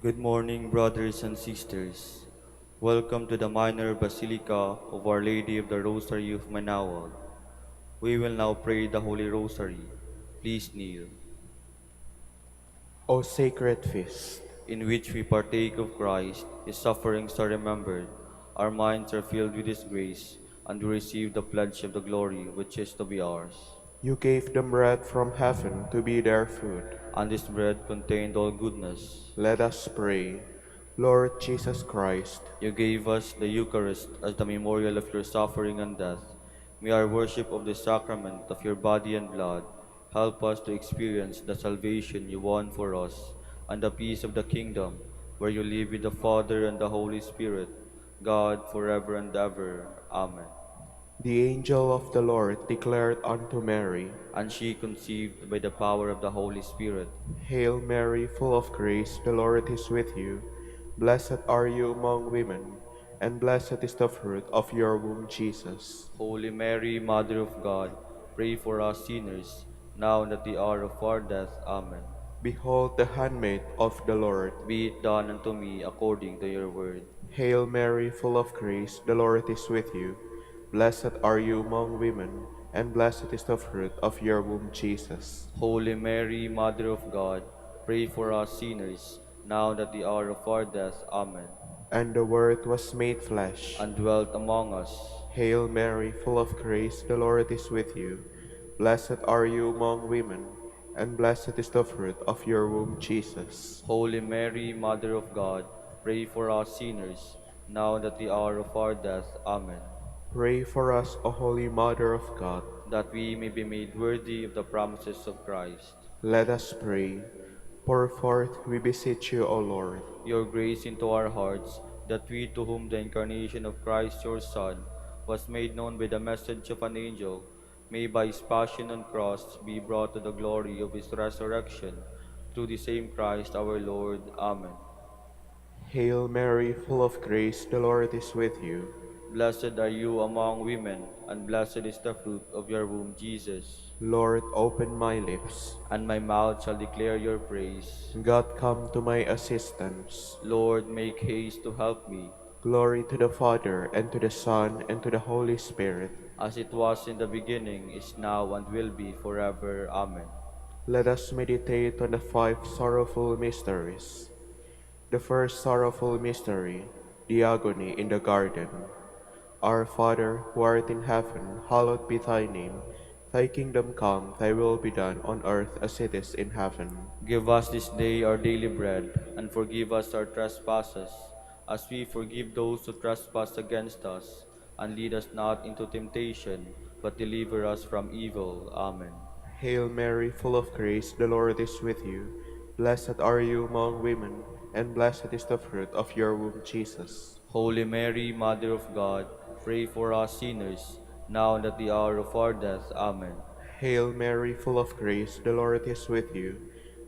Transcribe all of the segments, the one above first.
Good morning, brothers and sisters. Welcome to the Minor Basilica of Our Lady of the Rosary of Manaoag. We will now pray the Holy Rosary. Please kneel. O sacred feast, In which we partake of Christ, His sufferings are remembered, our minds are filled with His grace, and we receive the pledge of the glory which is to be ours. you gave them bread from heaven to be their food. And this bread contained all goodness. Let us pray. Lord Jesus Christ, You gave us the Eucharist as the memorial of your suffering and death. May our worship of the sacrament of your body and blood help us to experience the salvation you won for us and the peace of the kingdom where you live with the Father and the Holy Spirit, God forever and ever. Amen. the angel of the Lord declared unto Mary, And she conceived by the power of the Holy Spirit. Hail Mary, full of grace, the Lord is with you. Blessed are you among women, and blessed is the fruit of your womb, Jesus. Holy Mary, Mother of God, pray for us sinners, now and at the hour of our death. Amen. Behold the handmaid of the Lord. Be it done unto me according to your word. Hail Mary, full of grace, the Lord is with you. Blessed are you among women, and blessed is the fruit of your womb, Jesus. Holy Mary, Mother of God, pray for us sinners, now and at the hour of our death. Amen. And the Word was made flesh. And dwelt among us. Hail Mary, full of grace, the Lord is with you. Blessed are you among women, and blessed is the fruit of your womb, Jesus. Holy Mary, Mother of God, pray for us sinners, now and at the hour of our death. Amen. Pray for us, O Holy Mother of God. That we may be made worthy of the promises of Christ. Let us pray. Pour forth, we beseech you, O Lord, Your grace into our hearts, that we to whom the incarnation of Christ your Son was made known by the message of an angel, may by his passion and cross be brought to the glory of his resurrection, through the same Christ our Lord. Amen. Hail Mary, full of grace, the Lord is with you. Blessed are you among women, and blessed is the fruit of your womb, Jesus. Lord, open my lips. And my mouth shall declare your praise. God, come to my assistance. Lord, make haste to help me. Glory to the Father, and to the Son, and to the Holy Spirit. As it was in the beginning, is now, and will be forever. Amen. Let us meditate on the five sorrowful mysteries. The first sorrowful mystery, the agony in the garden. Our Father, who art in heaven, hallowed be thy name. Thy kingdom come, thy will be done on earth as it is in heaven. Give us this day our daily bread, and forgive us our trespasses, as we forgive those who trespass against us. And lead us not into temptation, but deliver us from evil. Amen. Hail Mary, full of grace, the Lord is with you. Blessed are you among women, and blessed is the fruit of your womb, Jesus. Holy Mary, Mother of God, pray for us sinners, now and at the hour of our death. Amen. Hail Mary, full of grace, the Lord is with you.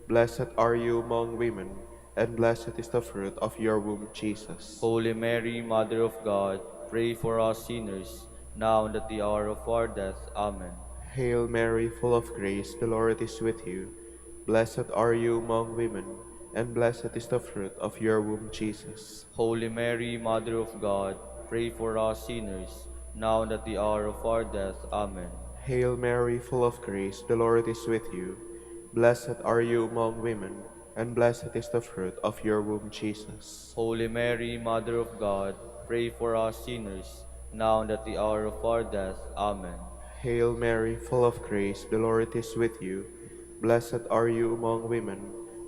Blessed are you among women, and blessed is the fruit of your womb, Jesus. Holy Mary, Mother of God, pray for us sinners, now and at the hour of our death. Amen. Hail Mary, full of grace, the Lord is with you. Blessed are you among women, and blessed is the fruit of your womb, Jesus. Holy Mary, Mother of God, pray for us sinners, now and at the hour of our death. Amen. Hail Mary, full of grace, the Lord is with you. Blessed are you among women, and blessed is the fruit of your womb, Jesus. Holy Mary, Mother of God, pray for us sinners, now and at the hour of our death. Amen. Hail Mary, full of grace, the Lord is with you. Blessed are you among women,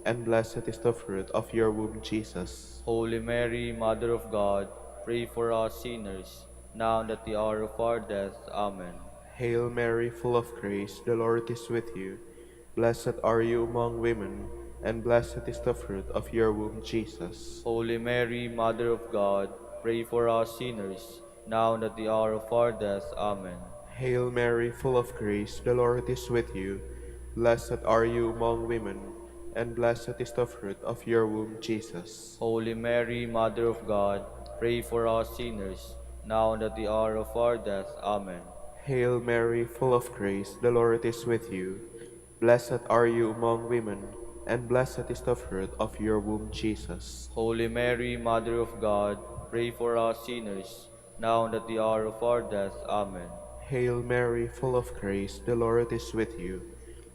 and blessed is the fruit of your womb, Jesus. Holy Mary, Mother of God, pray for us sinners, now and at the hour of our death. Amen. Hail Mary, full of grace, the Lord is with you. Blessed are you among women, and blessed is the fruit of your womb, Jesus. Holy Mary, Mother of God, pray for us sinners, now and at the hour of our death. Amen. Hail Mary, full of grace, the Lord is with you. Blessed are you among women, and blessed is the fruit of your womb, Jesus. Holy Mary, Mother of God, pray for us sinners, now and at the hour of our death. Amen. Hail Mary, full of grace, the Lord is with you. Blessed are you among women, and blessed is the fruit of your womb, Jesus. Holy Mary, Mother of God, pray for us sinners, now and at the hour of our death. Amen. Hail Mary, full of grace, the Lord is with you.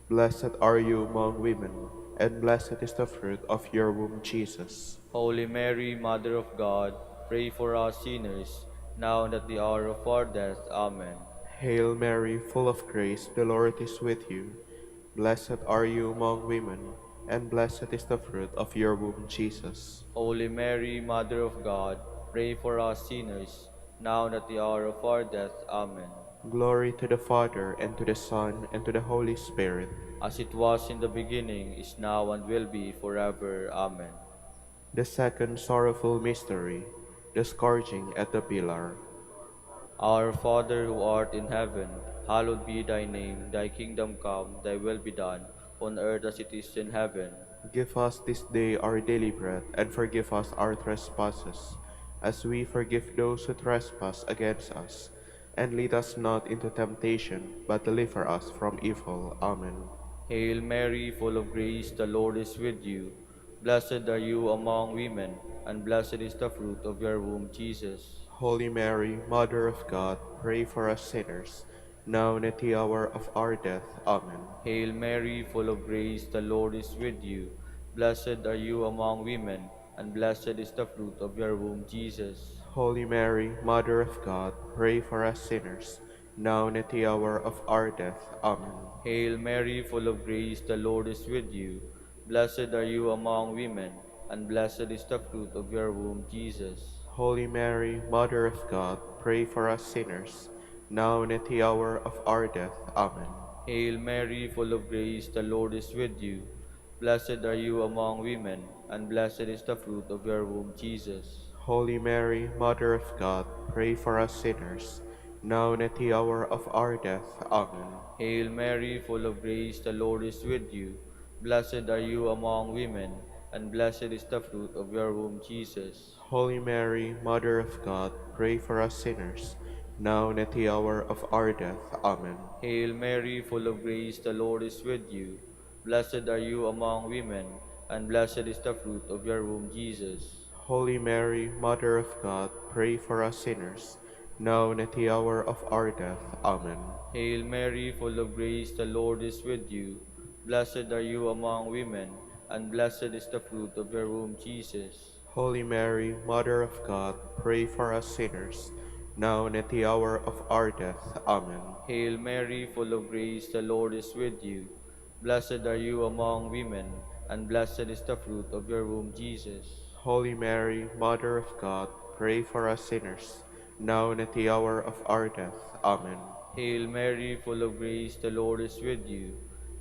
Blessed are you among women, and blessed is the fruit of your womb, Jesus. Holy Mary, Mother of God, pray for us sinners, now and at the hour of our death. Amen. Hail Mary, full of grace, the Lord is with you. Blessed are you among women, and blessed is the fruit of your womb, Jesus. Holy Mary, Mother of God, pray for us sinners, now and at the hour of our death. Amen. Glory to the Father, and to the Son, and to the Holy Spirit. As it was in the beginning, is now, and will be forever. Amen. The second sorrowful mystery, the scourging at the pillar. Our Father who art in heaven, hallowed be thy name. Thy kingdom come, thy will be done, on earth as it is in heaven. Give us this day our daily bread, and forgive us our trespasses, as we forgive those who trespass against us. And lead us not into temptation, but deliver us from evil. Amen. Hail Mary, full of grace, the Lord is with you. Blessed are you among women, and blessed is the fruit of your womb, Jesus. Holy Mary, Mother of God, pray for us sinners, now and at the hour of our death. Amen. Hail Mary, full of grace, the Lord is with you. Blessed are you among women, and blessed is the fruit of your womb, Jesus. Holy Mary, Mother of God, pray for us sinners, now and at the hour of our death. Amen. Hail Mary, full of grace, the Lord is with you. Blessed are you among women, and blessed is the fruit of your womb, Jesus. Holy Mary, Mother of God, pray for us sinners, now and at the hour of our death. Amen. Hail Mary, full of grace, the Lord is with you. Blessed are you among women, and blessed is the fruit of your womb, Jesus. Holy Mary, Mother of God, pray for us sinners, now and at the hour of our death. Amen. Hail Mary, full of grace, the Lord is with you. Blessed are you among women, and blessed is the fruit of your womb, Jesus. Holy Mary, Mother of God, pray for us sinners, now and at the hour of our death. Amen. Hail Mary, full of grace, the Lord is with you. Blessed are you among women, and blessed is the fruit of your womb, Jesus. Holy Mary, Mother of God, pray for us sinners, now and at the hour of our death. Amen. Hail Mary, full of grace, the Lord is with you. Blessed are you among women, and blessed is the fruit of your womb, Jesus. Holy Mary, Mother of God, pray for us sinners, now and at the hour of our death. Amen. Hail Mary, full of grace, the Lord is with you. Blessed are you among women, and blessed is the fruit of your womb, Jesus. Holy Mary, Mother of God, pray for us sinners, now and at the hour of our death. Amen. Hail Mary, full of grace, the Lord is with you.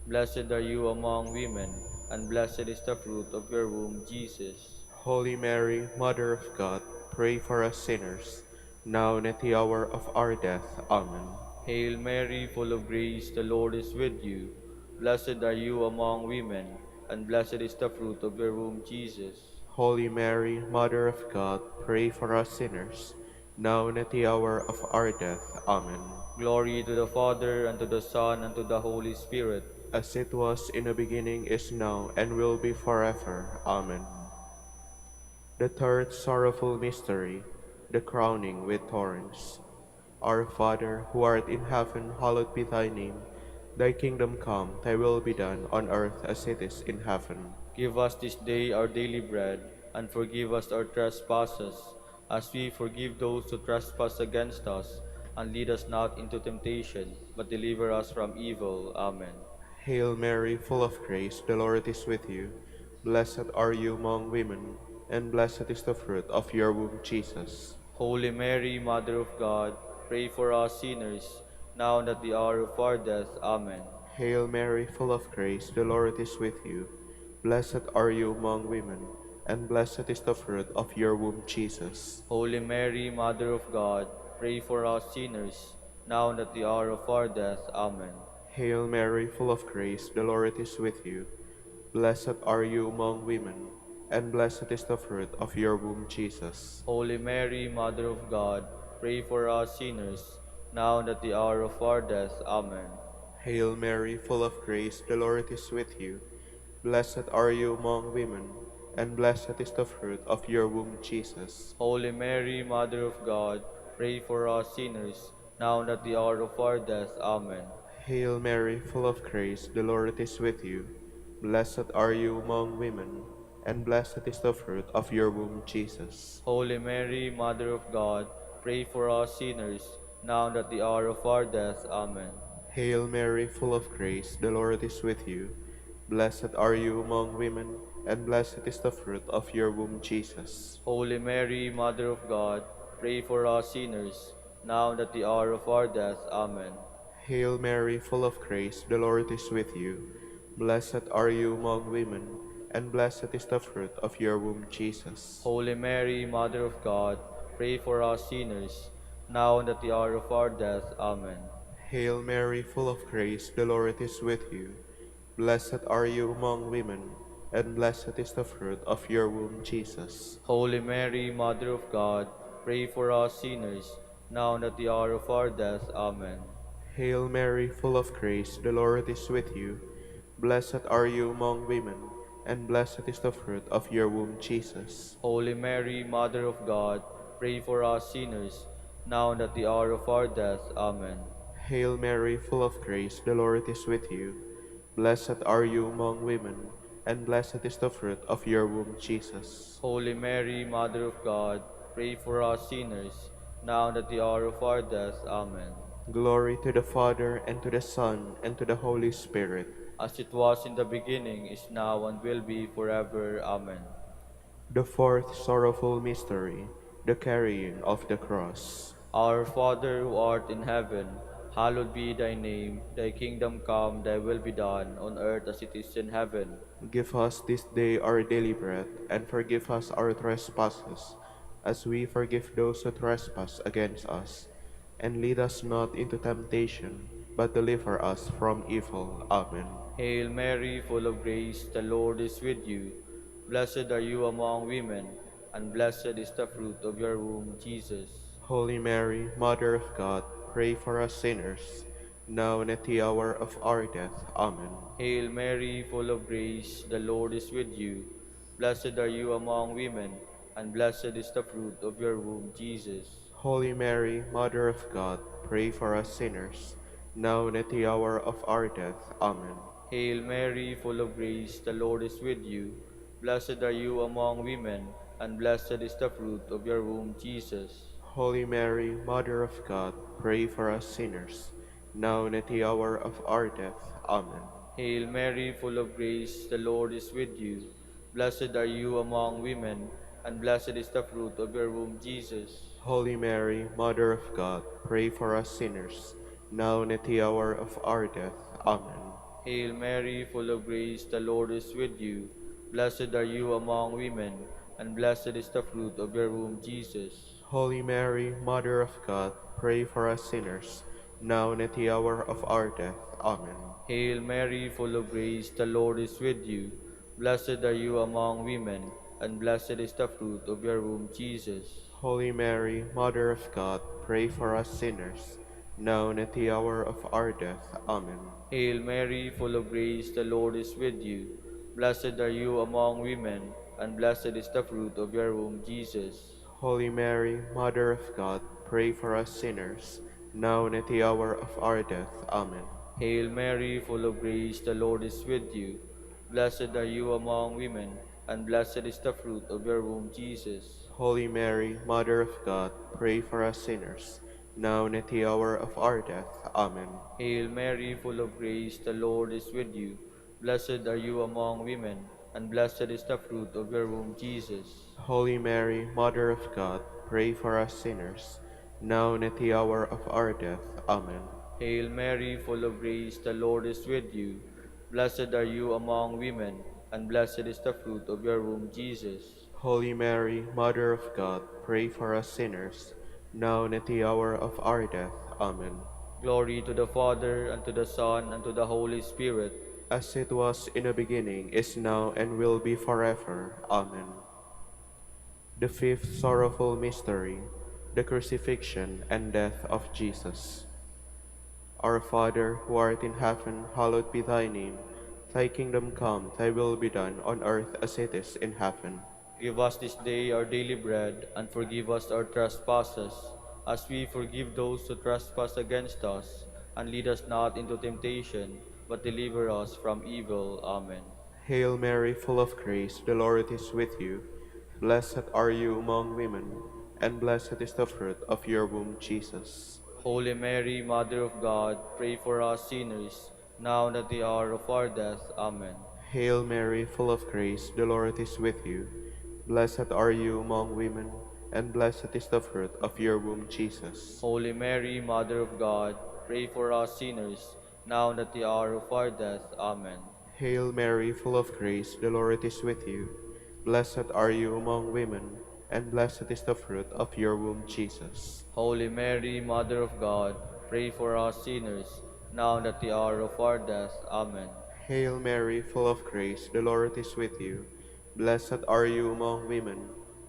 Blessed are you among women, and blessed is the fruit of your womb, Jesus. Holy Mary, Mother of God, pray for us sinners, now and at the hour of our death. Amen. Hail Mary, full of grace, the Lord is with you. Blessed are you among women, and blessed is the fruit of your womb, Jesus. Holy Mary, Mother of God, pray for us sinners, now and at the hour of our death. Amen. Glory to the Father, and to the Son, and to the Holy Spirit. As it was in the beginning, is now, and will be forever. Amen. The third sorrowful mystery, the crowning with thorns. Our Father, who art in heaven, hallowed be thy name. Thy kingdom come, thy will be done, on earth as it is in heaven. Give us this day our daily bread, and forgive us our trespasses, as we forgive those who trespass against us. And lead us not into temptation, but deliver us from evil. Amen. Hail Mary, full of grace, the Lord is with you. Blessed are you among women, and blessed is the fruit of your womb, Jesus. Holy Mary, Mother of God, pray for us sinners, now and at the hour of our death. Amen. Hail Mary, full of grace, the Lord is with you. Blessed are you among women, and blessed is the fruit of your womb, Jesus. Holy Mary, Mother of God, pray for us sinners, now and at the hour of our death. Amen. Hail Mary, full of grace, the Lord is with you. Blessed are you among women, and blessed is the fruit of your womb, Jesus. Holy Mary, Mother of God, pray for us sinners, now and at the hour of our death. Amen. Hail Mary, full of grace, the Lord is with you. Blessed are you among women, blessed are you among women, and blessed is the fruit of your womb, Jesus. Holy Mary, Mother of God, pray for us sinners, now and at the hour of our death. Amen. Hail Mary, full of grace, the Lord is with you. Blessed are you among women, and blessed is the fruit of your womb, Jesus. Holy Mary, Mother of God, pray for us sinners, now and at the hour of our death. Amen. Hail Mary, full of grace, the Lord is with you. Blessed are you among women, and blessed is the fruit of your womb, Jesus. Holy Mary, Mother of God, pray for us sinners, now and at the hour of our death. Amen. Hail Mary, full of grace, the Lord is with you. Blessed are you among women, and blessed is the fruit of your womb, Jesus. Holy Mary, Mother of God, pray for us sinners, now and at the hour of our death. Amen. Hail Mary, full of grace, the Lord is with you. Blessed are you among women, and blessed is the fruit of your womb, Jesus. Holy Mary, Mother of God, pray for us sinners, now and at the hour of our death. Amen. Hail Mary, full of grace, the Lord is with you. Blessed are you among women, and blessed is the fruit of your womb, Jesus. Holy Mary, Mother of God, pray for us sinners, now and at the hour of our death. Amen. Hail Mary, full of grace, the Lord is with you. Blessed are you among women, and blessed is the fruit of your womb, Jesus. Holy Mary, Mother of God, pray for us sinners, now and at the hour of our death. Amen. Hail Mary, full of grace, the Lord is with you. Blessed are you among women, and blessed is the fruit of your womb, Jesus. Holy Mary, Mother of God, pray for us sinners, now and at the hour of our death. Amen. Glory to the Father, and to the Son, and to the Holy Spirit. As it was in the beginning, is now, and will be forever. Amen. The fourth sorrowful mystery, the carrying of the cross. Our Father who art in heaven, hallowed be thy name. Thy kingdom come, thy will be done, on earth as it is in heaven. Give us this day our daily bread, and forgive us our trespasses, as we forgive those who trespass against us. And lead us not into temptation, but deliver us from evil. Amen. Hail Mary, full of grace, the Lord is with you. Blessed are you among women, and blessed is the fruit of your womb, Jesus. Holy Mary, Mother of God, pray for us sinners, now and at the hour of our death. Amen. Hail Mary, full of grace, the Lord is with you. Blessed are you among women, and blessed is the fruit of your womb, Jesus. Holy Mary, Mother of God, pray for us sinners, now and at the hour of our death. Amen. Hail Mary, full of grace, the Lord is with you. Blessed are you among women, and blessed is the fruit of your womb, Jesus. Holy Mary, Mother of God, pray for us sinners, now and at the hour of our death. Amen. Hail Mary, full of grace, the Lord is with you. Blessed are you among women, and blessed is the fruit of your womb, Jesus. Holy Mary, Mother of God, pray for us sinners, now and at the hour of our death. Amen. Hail Mary, full of grace, the Lord is with you. Blessed are you among women, and blessed is the fruit of your womb, Jesus. Holy Mary, Mother of God, pray for us sinners, now and at the hour of our death. Amen. Hail Mary, full of grace, the Lord is with you. Blessed are you among women, and blessed is the fruit of your womb, Jesus. Holy Mary, Mother of God, pray for us sinners, now and at the hour of our death. Amen. Hail Mary, full of grace, the Lord is with you. Blessed are you among women, and blessed is the fruit of your womb, Jesus. Holy Mary, Mother of God, pray for us sinners, now and at the hour of our death. Amen. Hail Mary, full of grace, the Lord is with you. Blessed are you among women, and blessed is the fruit of your womb, Jesus. Holy Mary, Mother of God, pray for us sinners, now and at the hour of our death. Amen. Hail Mary, full of grace, the Lord is with you. Blessed are you among women, and blessed is the fruit of your womb, Jesus. Holy Mary, Mother of God, pray for us sinners, now and at the hour of our death. Amen. Hail Mary, full of grace, the Lord is with you. Blessed are you among women, and blessed is the fruit of your womb, Jesus. Holy Mary, Mother of God, pray for us sinners, now and at the hour of our death. Amen. Glory to the Father, and to the Son, and to the Holy Spirit. As it was in the beginning, is now, and will be forever. Amen. The fifth sorrowful mystery, the crucifixion and death of Jesus. Our Father, who art in heaven, hallowed be thy name. Thy kingdom come, thy will be done on earth as it is in heaven. Give us this day our daily bread, and forgive us our trespasses, as we forgive those who trespass against us. And lead us not into temptation, but deliver us from evil. Amen. Hail Mary, full of grace, the Lord is with you. Blessed are you among women, and blessed is the fruit of your womb, Jesus. Holy Mary, Mother of God, pray for us sinners, now and at the hour of our death. Amen. Hail Mary, full of grace, the Lord is with you. Blessed are you among women, and blessed is the fruit of your womb, Jesus. Holy Mary, Mother of God, pray for us sinners, now and at the hour of our death. Amen. Hail Mary, full of grace, the Lord is with you. Blessed are you among women, and blessed is the fruit of your womb, Jesus. Holy Mary, Mother of God, pray for us sinners, now and at the hour of our death. Amen. Hail Mary, full of grace, the Lord is with you. Blessed are you among women,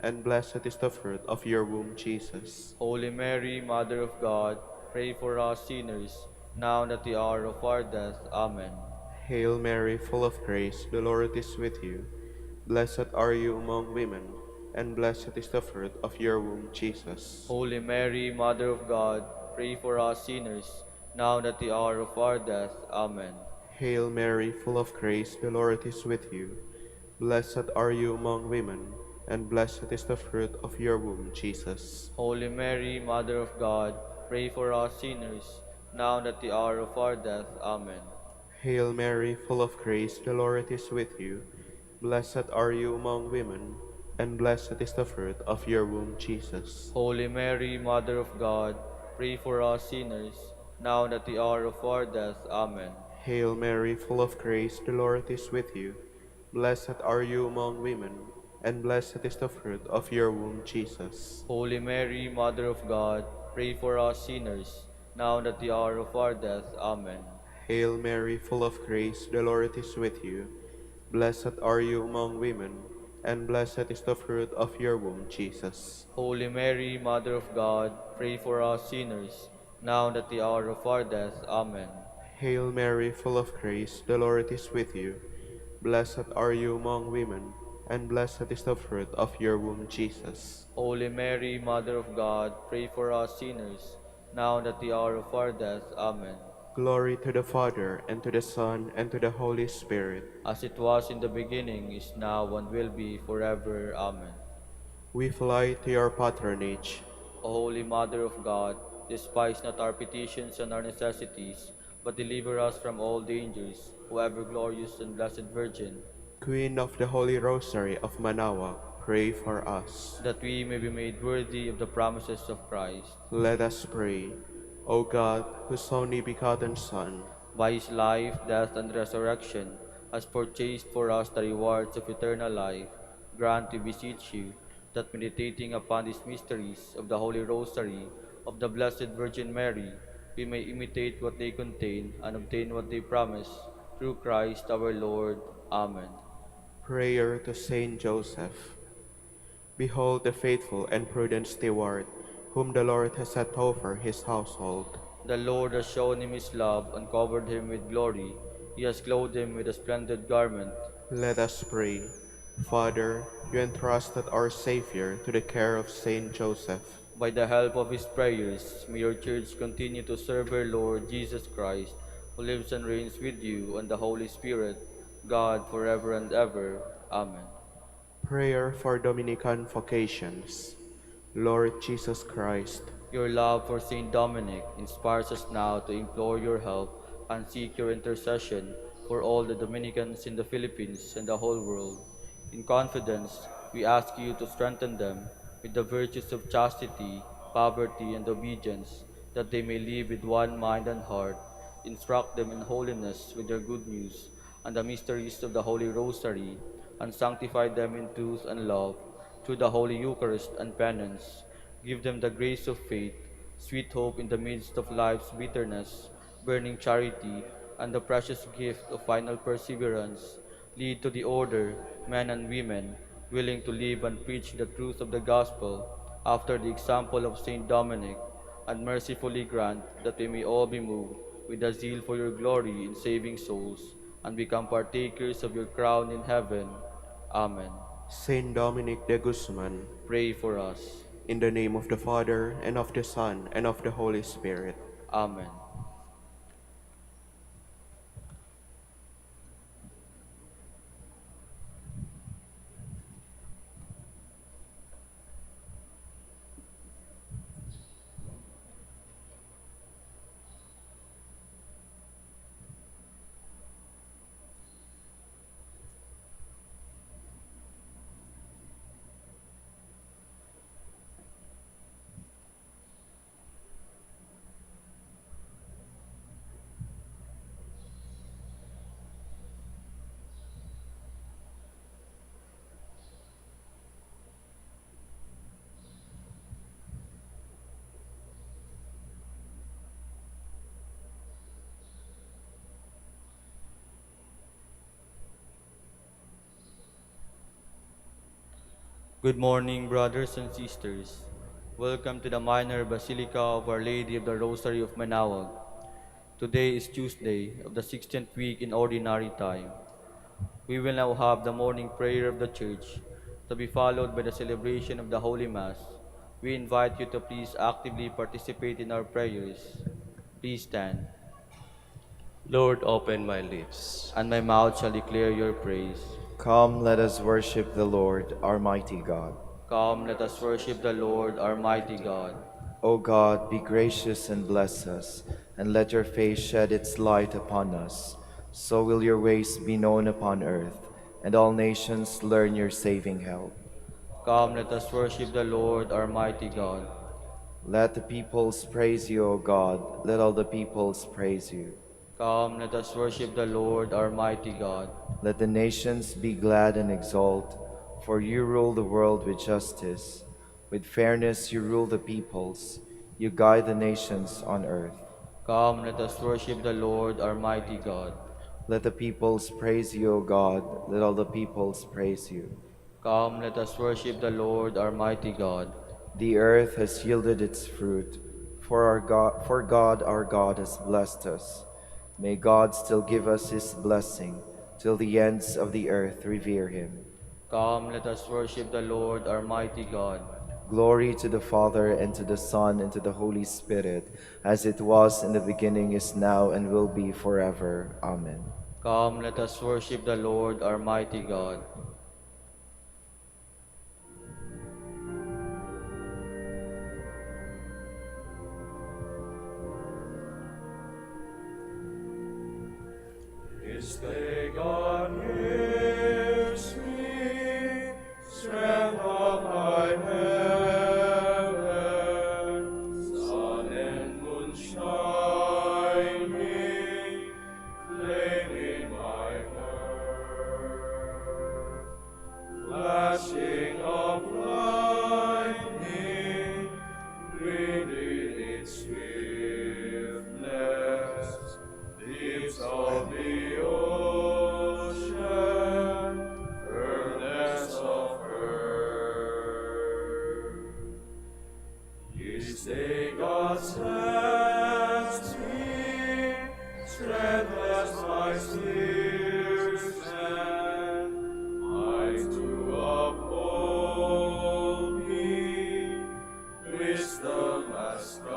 and blessed is the fruit of your womb, Jesus. Holy Mary, Mother of God, pray for us sinners, now and at the hour of our death. Amen. Hail Mary, full of grace, the Lord is with you. Blessed are you among women, and blessed is the fruit of your womb, Jesus. Holy Mary, Mother of God, pray for us sinners, now and at the hour of our death. Amen. Hail Mary, full of grace, the Lord is with you. Blessed are you among women, and blessed is the fruit of your womb, Jesus. Holy Mary, Mother of God, pray for us sinners, now and at the hour of our death. Amen. Hail Mary, full of grace, the Lord is with you. Blessed are you among women, and blessed is the fruit of your womb, Jesus. Holy Mary, Mother of God, pray for us sinners, now and at the hour of our death. Amen. Hail Mary, full of grace, the Lord is with you. Blessed are you among women, and blessed is the fruit of your womb, Jesus. Holy Mary, Mother of God, pray for us sinners, now and at the hour of our death. Amen. Hail Mary, full of grace, the Lord is with you. Blessed are you among women, and blessed is the fruit of your womb, Jesus. Holy Mary, Mother of God, pray for us sinners, now and at the hour of our death. Amen. Hail Mary, full of grace, the Lord is with you. Blessed are you among women, and blessed is the fruit of your womb, Jesus. Holy Mary, Mother of God, pray for us sinners, now and at the hour of our death. Amen. Glory to the Father, and to the Son, and to the Holy Spirit. As it was in the beginning, is now, and will be forever. Amen. We fly to your patronage. O Holy Mother of God, despise not our petitions and our necessities, but deliver us from all dangers, O ever glorious and blessed Virgin, Queen of the Holy Rosary of Manaoag, pray for us. that we may be made worthy of the promises of Christ. Let us pray. O God, whose only begotten Son, By his life, death, and resurrection, has purchased for us the rewards of eternal life, grant, we beseech you, that meditating upon these mysteries of the Holy Rosary of the Blessed Virgin Mary, we may imitate what they contain and obtain what they promise, through Christ our Lord. Amen. prayer to Saint Joseph. Behold the faithful and prudent steward, whom the Lord has set over his household. The Lord has shown him his love and covered him with glory. He has clothed him with a splendid garment. Let us pray. Father, you entrusted our Savior to the care of Saint Joseph. By the help of his prayers, may your church continue to serve our Lord Jesus Christ, who lives and reigns with you and the Holy Spirit, God, forever and ever. Amen. Prayer for Dominican vocations. Lord Jesus Christ, Your love for Saint Dominic inspires us now to implore your help and seek your intercession for all the Dominicans in the Philippines and the whole world. In confidence, we ask you to strengthen them with the virtues of chastity, poverty, and obedience, that they may live with one mind and heart. Instruct them in holiness with your good news and the mysteries of the Holy Rosary, and sanctify them in truth and love through the Holy Eucharist and penance. Give them the grace of faith, sweet hope in the midst of life's bitterness, burning charity, and the precious gift of final perseverance. Lead to the order men and women willing to live and preach the truth of the gospel after the example of Saint Dominic, and mercifully grant that we may all be moved with a zeal for your glory in saving souls. and become partakers of your crown in heaven. Amen. Saint Dominic de Guzman, Pray for us. in the name of the Father, and of the Son, and of the Holy Spirit. Amen. Good morning, brothers and sisters. Welcome to the Minor Basilica of Our Lady of the Rosary of Manaoag. Today is Tuesday of the 16th week in Ordinary Time. We will now have the morning prayer of the Church, to be followed by the celebration of the Holy Mass. We invite you to please actively participate in our prayers. Please stand, Lord, open my lips. and my mouth shall declare your praise. Come, let us worship the Lord, our mighty God. Come, let us worship the Lord, our mighty God. O God, be gracious and bless us, and let your face shed its light upon us. So will your ways be known upon earth, and all nations learn your saving help. Come, let us worship the Lord, our mighty God. Let the peoples praise you, O God. Let all the peoples praise you. Come, let us worship the Lord, our mighty God. Let the nations be glad and exult, for you rule the world with justice. With fairness you rule the peoples. You guide the nations on earth. Come, let us worship the Lord, our mighty God. Let the peoples praise you, O God. Let all the peoples praise you. Come, let us worship the Lord, our mighty God. The earth has yielded its fruit, for God our God has blessed us. May God still give us his blessing, till the ends of the earth revere him. Come, let us worship the Lord, our mighty God. Glory to the Father, and to the Son, and to the Holy Spirit, as it was in the beginning, is now, and will be forever. Amen. Come, let us worship the Lord, our mighty God. This day God gives me strength of my heaven, sun and moon shining, flame in my heart, flashing of lightning, green in its swiftness, deeps of the ocean, firmness of earth. This day God sends me, strength as my steers and might to uphold me, wisdom as guide.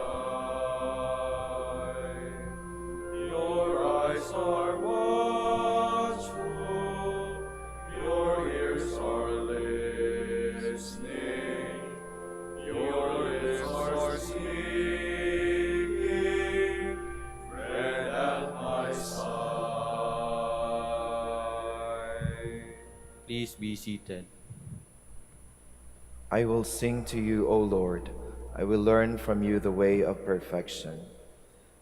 Your eyes are watchful, your ears are listening, your lips are speaking, friend at my side. Please be seated. I will sing to you, O Lord. I will learn from you the way of perfection.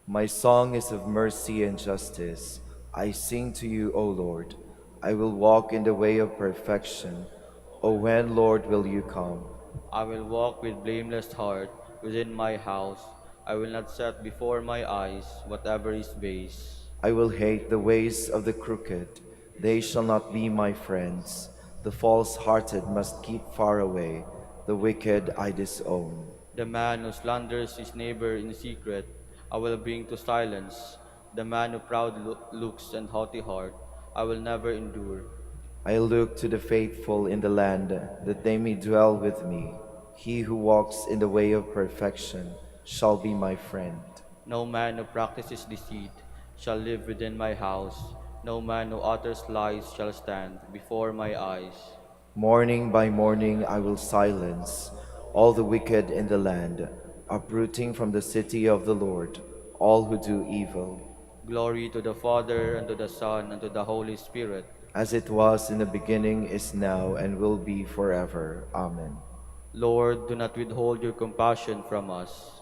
My song is of mercy and justice. I sing to you, O Lord. I will walk in the way of perfection. O when, Lord, will you come? I will walk with blameless heart within my house. I will not set before my eyes whatever is base. I will hate the ways of the crooked. They shall not be my friends. The false-hearted must keep far away. The wicked I disown. The man who slanders his neighbor in secret, I will bring to silence. The man who proud looks and haughty heart, I will never endure. I look to the faithful in the land, that they may dwell with me. He who walks in the way of perfection shall be my friend. No man who practices deceit shall live within my house. No man who utters lies shall stand before my eyes. Morning by morning I will silence all the wicked in the land, uprooting from the city of the Lord all who do evil, Glory to the Father, and to the Son, and to the Holy Spirit. as it was in the beginning, is now, and will be forever. Amen. Lord, do not withhold your compassion from us.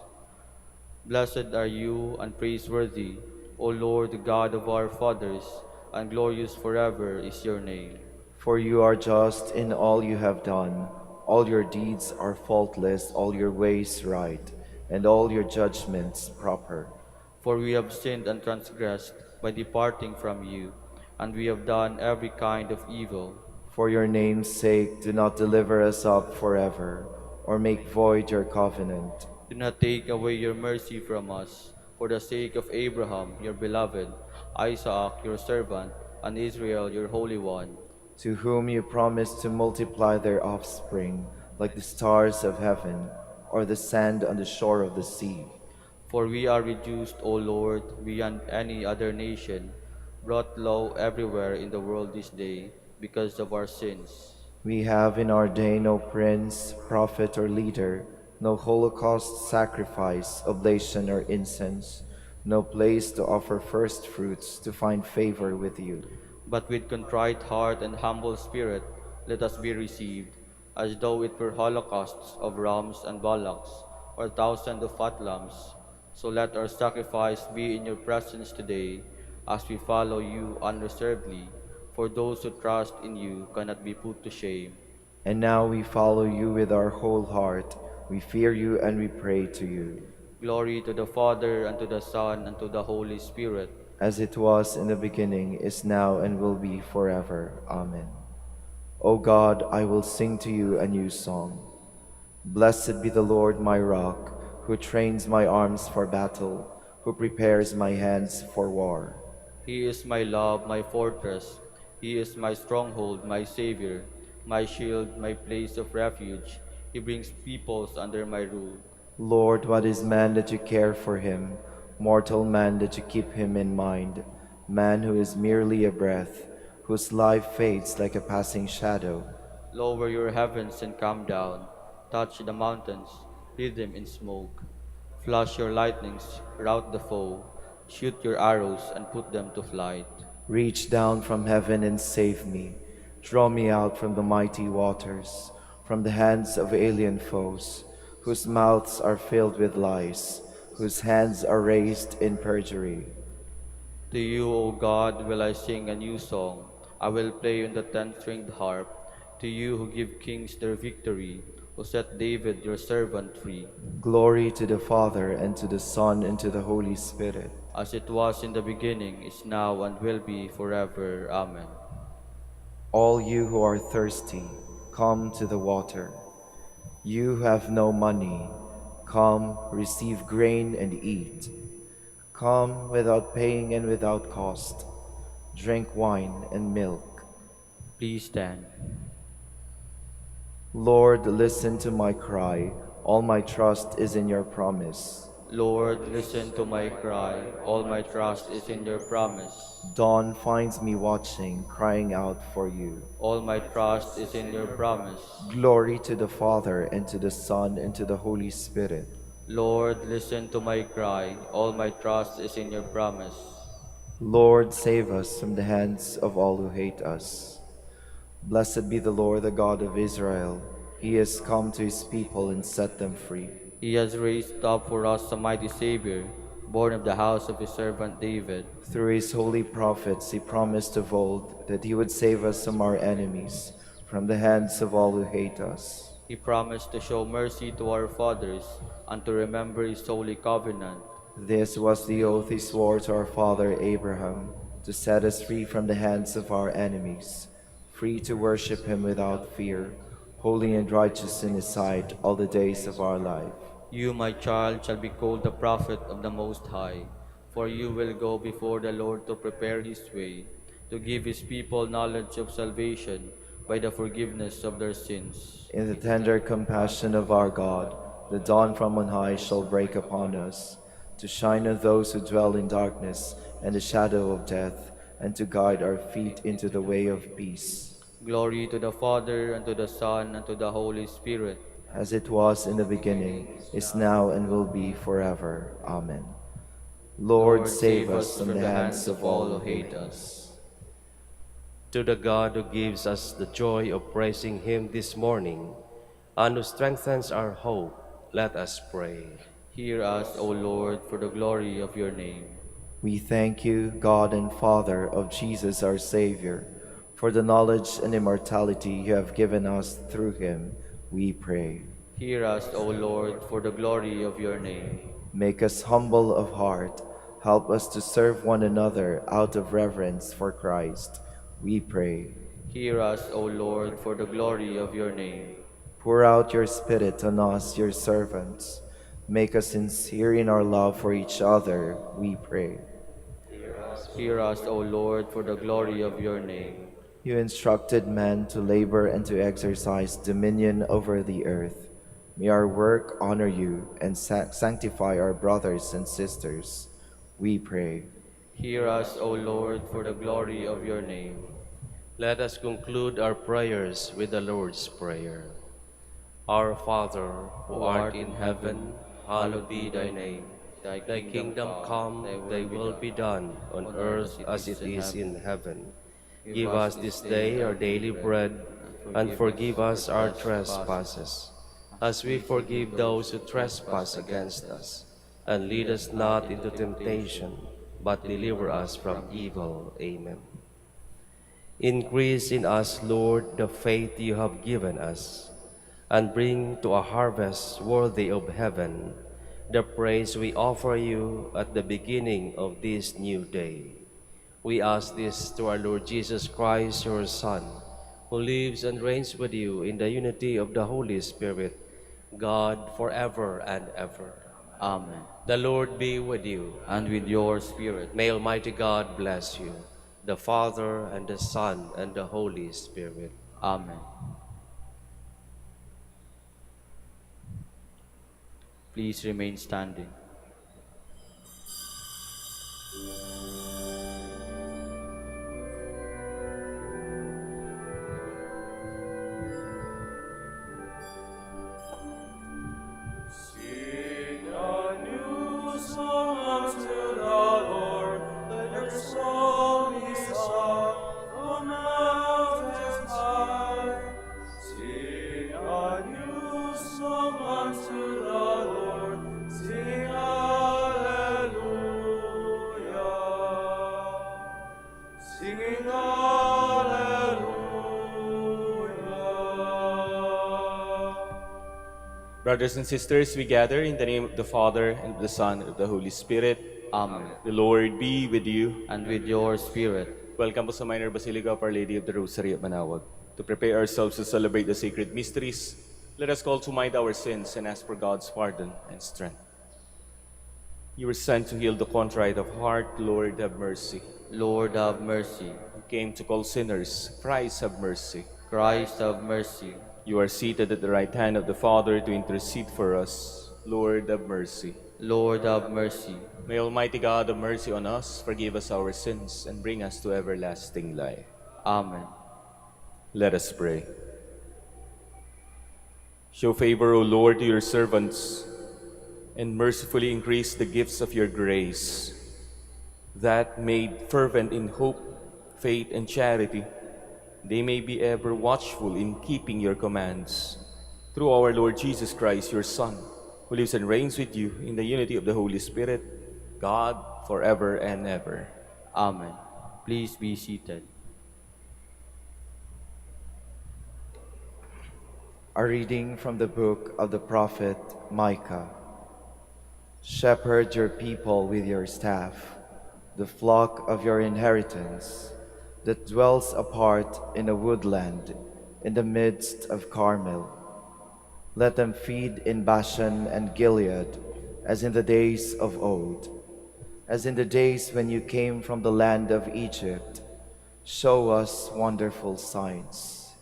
Blessed are you and praiseworthy, O Lord God of our fathers, and glorious forever is your name. For you are just in all you have done. All your deeds are faultless, all your ways right, and all your judgments proper. For we have sinned and transgressed by departing from you, and we have done every kind of evil. For your name's sake, do not deliver us up forever, or make void your covenant. Do not take away your mercy from us, for the sake of Abraham, your beloved, Isaac, your servant, and Israel, your Holy One. To whom you promised to multiply their offspring, like the stars of heaven, or the sand on the shore of the sea. For we are reduced, O Lord, beyond any other nation, brought low everywhere in the world this day, because of our sins. We have in our day no prince, prophet, or leader, no holocaust sacrifice, oblation, or incense, no place to offer first fruits to find favor with you. But with contrite heart and humble spirit, let us be received, as though it were holocausts of rams and bullocks, or thousands of fat lambs. So let our sacrifice be in your presence today, as we follow you unreservedly, for those who trust in you cannot be put to shame. And now we follow you with our whole heart. We fear you and we pray to you. Glory to the Father, and to the Son, and to the Holy Spirit, As it was in the beginning, is now, and will be forever. Amen. O God, I will sing to you a new song. Blessed be the Lord my rock, who trains my arms for battle, who prepares my hands for war. He is my love, my fortress. He is my stronghold, my Savior, my shield, my place of refuge. He brings peoples under my rule. Lord, what is man that you care for him? Mortal man that you keep him in mind? Man who is merely a breath, whose life fades like a passing shadow. Lower your heavens and come down. Touch the mountains, lead them in smoke. Flash your lightnings, rout the foe. Shoot your arrows and put them to flight. Reach down from heaven and save me. Draw me out from the mighty waters, from the hands of alien foes, whose mouths are filled with lies, whose hands are raised in perjury. To you, O God, will I sing a new song. I will play on the ten-stringed harp. To you who give kings their victory, who set David your servant free. Glory to the Father, and to the Son, and to the Holy Spirit. As it was in the beginning, is now, and will be forever. Amen. All you who are thirsty, come to the water. You who have no money, come, receive grain and eat. Come without paying and without cost. Drink wine and milk. Please stand. Lord, listen to my cry. All my trust is in your promise. Lord, listen to my cry. All my trust is in your promise. Dawn finds me watching, crying out for you. All my trust is in your promise. Glory to the Father, and to the Son, and to the Holy Spirit. Lord, listen to my cry. All my trust is in your promise. Lord, save us from the hands of all who hate us. Blessed be the Lord, the God of Israel. He has come to his people and set them free. He has raised up for us a mighty Savior, born of the house of his servant David. Through his holy prophets he promised of old that he would save us from our enemies, from the hands of all who hate us. He promised to show mercy to our fathers and to remember his holy covenant. This was the oath he swore to our father Abraham, to set us free from the hands of our enemies, free to worship him without fear, holy and righteous in his sight all the days of our life. You, my child, shall be called the prophet of the Most High, for you will go before the Lord to prepare his way, to give his people knowledge of salvation by the forgiveness of their sins. In the tender compassion of our God, the dawn from on high shall break upon us, to shine on those who dwell in darkness and the shadow of death, and to guide our feet into the way of peace. Glory to the Father, and to the Son, and to the Holy Spirit. As it was in the beginning, is now, and will be forever. Amen. Lord, save us from the hands of all who hate us. To the God who gives us the joy of praising Him this morning, and who strengthens our hope, let us pray. Hear us, O Lord, for the glory of your name. We thank you, God and Father of Jesus our Savior, for the knowledge and immortality you have given us through him, we pray. Hear us, O Lord, for the glory of your name. Make us humble of heart. Help us to serve one another out of reverence for Christ, we pray. Hear us, O Lord, for the glory of your name. Pour out your Spirit on us, your servants. Make us sincere in our love for each other, we pray. Hear us, O Lord, for the glory of your name. You instructed men to labor and to exercise dominion over the earth. May our work honor you and sanctify our brothers and sisters, we pray. Hear us, O Lord, for the glory of your name. Let us conclude our prayers with the Lord's Prayer. Our Father, who art in heaven, hallowed be thy name. Thy kingdom come, thy will be done, on earth as it is in heaven. Give us this day our daily bread, and forgive us our trespasses, as we forgive those who trespass against us. And lead us not into temptation, but deliver us from evil. Amen. Increase in us, Lord, the faith you have given us, and bring to a harvest worthy of heaven the praise we offer you at the beginning of this new day. We ask this through our Lord Jesus Christ, your Son, who lives and reigns with you in the unity of the Holy Spirit, God, forever and ever. Amen. The Lord be with you. And with your spirit. May Almighty God bless you, the Father, and the Son, and the Holy Spirit. Amen. Please remain standing. Sing a new song unto the Lord. Let your song be sung from mountains high. Sing a new song unto the Lord. Sing hallelujah. Singing hallelujah. Brothers and sisters, we gather in the name of the Father, and of the Son, and of the Holy Spirit. Amen. The Lord be with you. And with your spirit. Welcome po sa Minor Basilica of Our Lady of the Rosary at Manaoag. To prepare ourselves to celebrate the sacred mysteries, let us call to mind our sins and ask for God's pardon and strength. You were sent to heal the contrite of heart. Lord, have mercy. Lord, have mercy. You came to call sinners. Christ, have mercy. Christ, have mercy. You are seated at the right hand of the Father to intercede for us. Lord, have mercy. Lord, have mercy. May Almighty God have mercy on us, forgive us our sins, and bring us to everlasting life. Amen. Let us pray. Show favor, O Lord, to your servants, and mercifully increase the gifts of your grace, that, made fervent in hope, faith, and charity, they may be ever watchful in keeping your commands. Through our Lord Jesus Christ, your Son, who lives and reigns with you in the unity of the Holy Spirit, God, forever and ever. Amen. Please be seated. A reading from the book of the prophet Micah. Shepherd your people with your staff, the flock of your inheritance, that dwells apart in a woodland in the midst of Carmel. Let them feed in Bashan and Gilead, as in the days of old, as in the days when you came from the land of Egypt, Show us wonderful signs.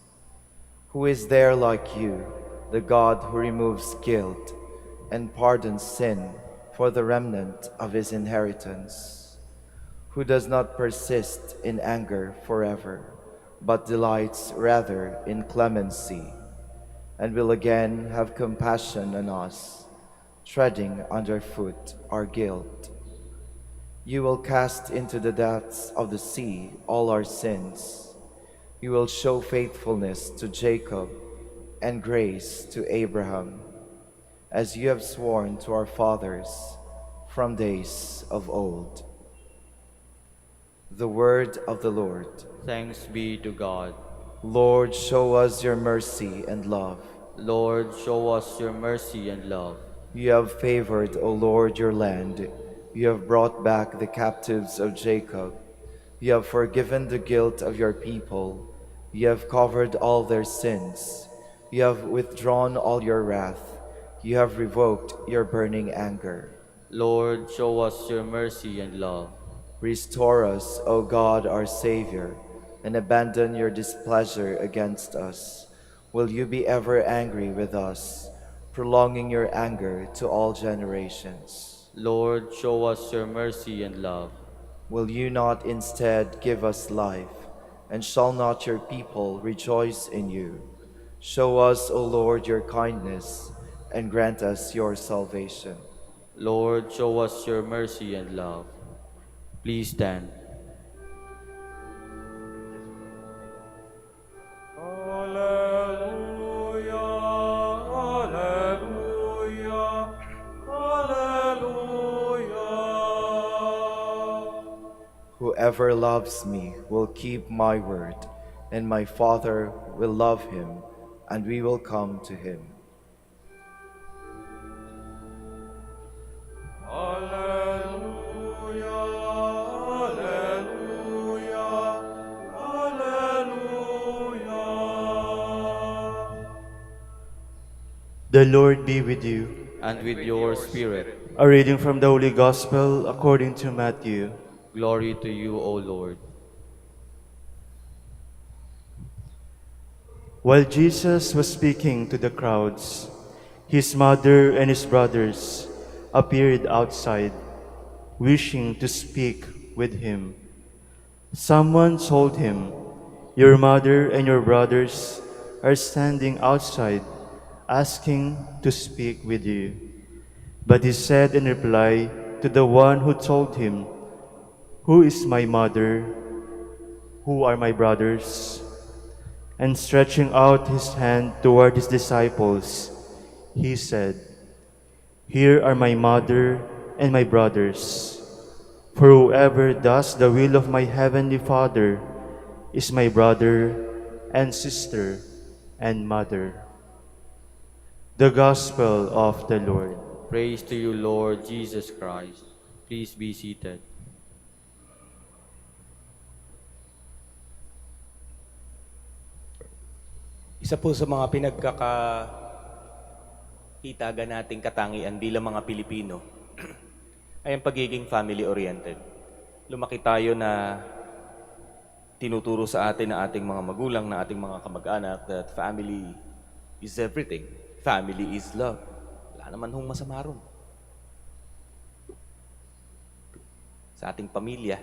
Who is there like you, the God who removes guilt and pardons sin for the remnant of his inheritance? Who does not persist in anger forever, but delights rather in clemency, and will again have compassion on us, treading underfoot our guilt. You will cast into the depths of the sea all our sins. You will show faithfulness to Jacob and grace to Abraham, as you have sworn to our fathers from days of old. The word of the Lord. Thanks be to God. Lord, show us your mercy and love. Lord, show us your mercy and love. You have favored, O Lord, your land. You have brought back the captives of Jacob. You have forgiven the guilt of your people. You have covered all their sins. You have withdrawn all your wrath. You have revoked your burning anger. Lord, show us your mercy and love. Restore us, O God, our Savior, and abandon your displeasure against us. Will you be ever angry with us, prolonging your anger to all generations? Lord, show us your mercy and love. Will you not instead give us life, and shall not your people rejoice in you? Show us, O Lord, your kindness, and grant us your salvation. Lord, show us your mercy and love. Please stand. Whoever loves me will keep my word, and my Father will love him, and we will come to him. The Lord be with you. And with your spirit. A reading from the Holy Gospel according to Matthew. Glory to you, O Lord. While Jesus was speaking to the crowds, his mother and his brothers appeared outside, wishing to speak with him. Someone told him, "Your mother and your brothers are standing outside, asking to speak with you." But he said in reply to the one who told him, "Who is my mother? Who are my brothers?" And stretching out his hand toward his disciples, he said, "Here are my mother and my brothers. For whoever does the will of my heavenly Father is my brother and sister and mother." The Gospel of the Lord. Praise to you, Lord Jesus Christ. Please be seated. Isa po sa mga pinagkakahitagan nating katangian bilang mga Pilipino ay ang pagiging family-oriented. Lumaki tayo na tinuturo sa atin ng ating mga magulang, ng ating mga kamag-anak that family is everything. Family is love. Wala naman hong masama ron. Sa ating pamilya,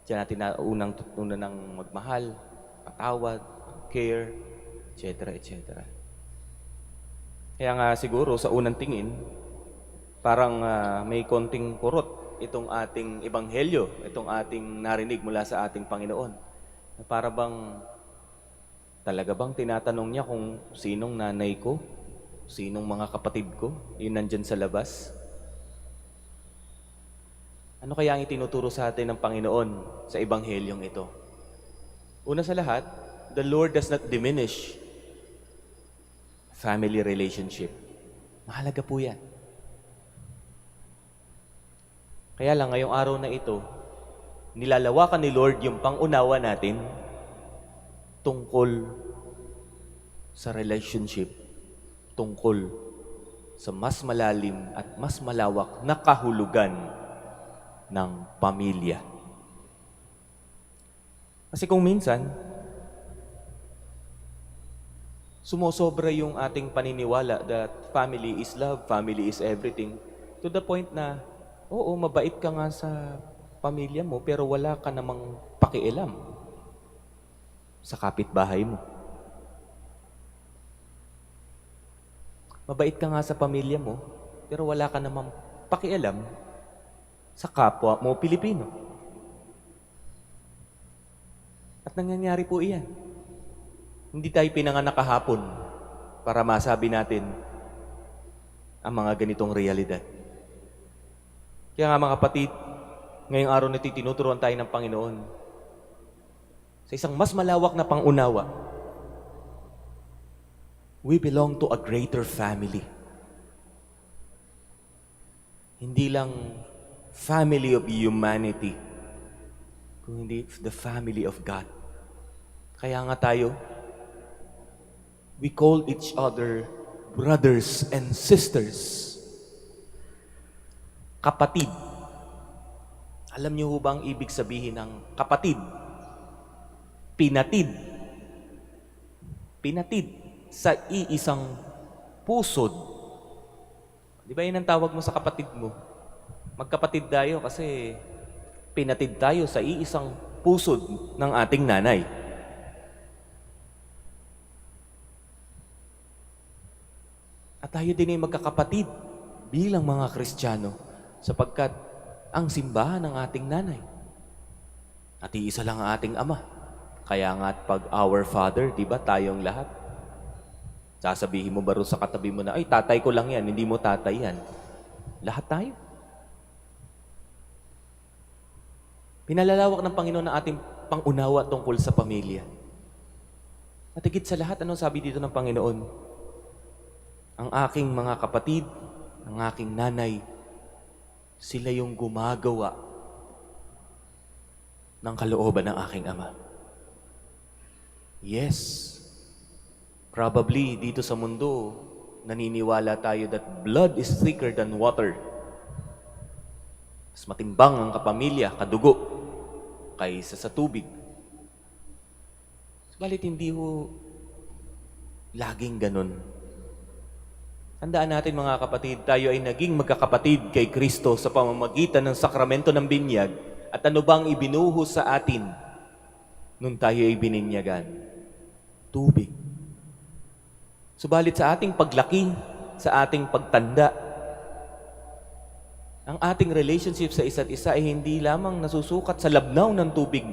diyan natin na una ng magmahal, patawad, care, etc. etc. Kaya nga siguro sa unang tingin, parang may konting kurot itong ating ebanghelyo, itong ating narinig mula sa ating Panginoon. Na para bang, talaga bang tinatanong niya kung sinong nanay ko, sinong mga kapatid ko, yun nandyan sa labas? Ano kaya ang itinuturo sa atin ng Panginoon sa ebanghelyong ito? Una sa lahat, the Lord does not diminish family relationship. Mahalaga po yan. Kaya lang ngayong araw na ito, nilalawakan ni Lord yung pangunawa natin tungkol sa relationship, tungkol sa mas malalim at mas malawak na kahulugan ng pamilya. Kasi kung minsan, sumosobra yung ating paniniwala that family is love, family is everything, to the point na, oo, mabait ka nga sa pamilya mo, pero wala ka namang pakialam sa kapitbahay mo. Mabait ka nga sa pamilya mo, pero wala ka namang pakialam sa kapwa mo Pilipino. At nangyayari po iyan. Hindi tayo pinanganak kahapon para masabi natin ang mga ganitong realidad. Kaya nga mga kapatid, ngayong araw na ito, tinuturuan tayo ng Panginoon sa isang mas malawak na pangunawa. We belong to a greater family. Hindi lang family of humanity, kundi the family of God. Kaya nga tayo, we call each other brothers and sisters. Kapatid. Alam niyo ba ang ibig sabihin ng kapatid? Pinatid. Pinatid sa iisang pusod. Di ba yun ang tawag mo sa kapatid mo? Magkapatid tayo kasi pinatid tayo sa iisang pusod ng ating nanay. At tayo din ay magkakapatid bilang mga Kristiyano sapagkat ang simbahan ng ating nanay at iisa lang ang ating ama. Kaya nga pag our Father, di ba tayong lahat? Sasabihin mo ba rin sa katabi mo na, ay tatay ko lang yan, hindi mo tatay yan. Lahat tayo. Pinalalawak ng Panginoon ang ating pangunawa tungkol sa pamilya. At higit sa lahat, ano sabi dito ng Panginoon? Ang aking mga kapatid, ang aking nanay, sila yung gumagawa ng kalooban ng aking Ama. Yes, probably dito sa mundo, naniniwala tayo that blood is thicker than water. Mas matimbang ang kapamilya, kadugo, kaysa sa tubig. Subalit hindi ho laging ganun. Tandaan natin mga kapatid, tayo ay naging magkakapatid kay Kristo sa pamamagitan ng sakramento ng binyag. At ano bang ibinuhos sa atin nung tayo ay bininyagan? Tubig. Subalit sa ating paglaki, sa ating pagtanda, ang ating relationship sa isa't isa ay hindi lamang nasusukat sa labnaw ng tubig,